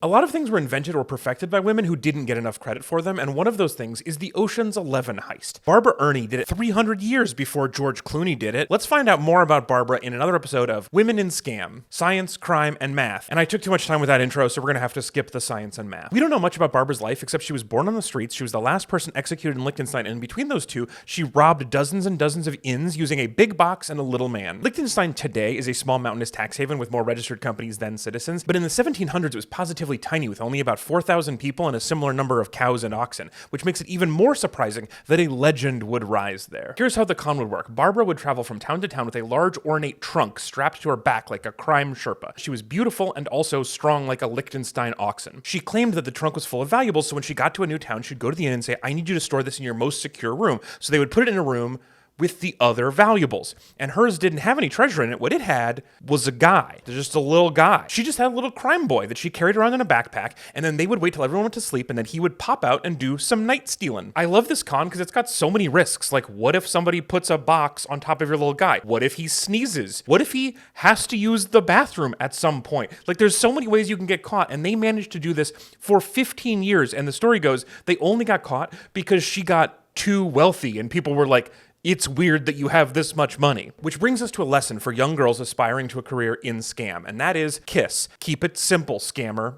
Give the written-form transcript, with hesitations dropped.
A lot of things were invented or perfected by women who didn't get enough credit for them, and one of those things is the Ocean's 11 heist. Barbara Erni did it 300 years before George Clooney did it. Let's find out more about Barbara in another episode of Women in S.C.A.M, Science, Crime, and Math. And I took too much time with that intro, so we're gonna have to skip the science and math. We don't know much about Barbara's life, except she was born on the streets, she was the last person executed in Liechtenstein, and between those two, she robbed dozens and dozens of inns using a big box and a little man. Liechtenstein today is a small mountainous tax haven with more registered companies than citizens, but in the 1700s it was positively tiny with only about 4,000 people and a similar number of cows and oxen, which makes it even more surprising that a legend would rise there. Here's how the con would work. Barbara would travel from town to town with a large ornate trunk strapped to her back like a crime Sherpa. She was beautiful and also strong like a Liechtenstein oxen. She claimed that the trunk was full of valuables, so when she got to a new town, she'd go to the inn and say, "I need you to store this in your most secure room." So they would put it in a room with the other valuables. And hers didn't have any treasure in it. What it had was a guy, just a little guy. She just had a little crime boy that she carried around in a backpack, and then they would wait till everyone went to sleep, and then he would pop out and do some night stealing. I love this con because it's got so many risks. Like, what if somebody puts a box on top of your little guy? What if he sneezes? What if he has to use the bathroom at some point? Like, there's so many ways you can get caught, and they managed to do this for 15 years. And the story goes, they only got caught because she got too wealthy, and people were like, "It's weird that you have this much money." Which brings us to a lesson for young girls aspiring to a career in S.C.A.M, and that is KISS. Keep it simple, scammer.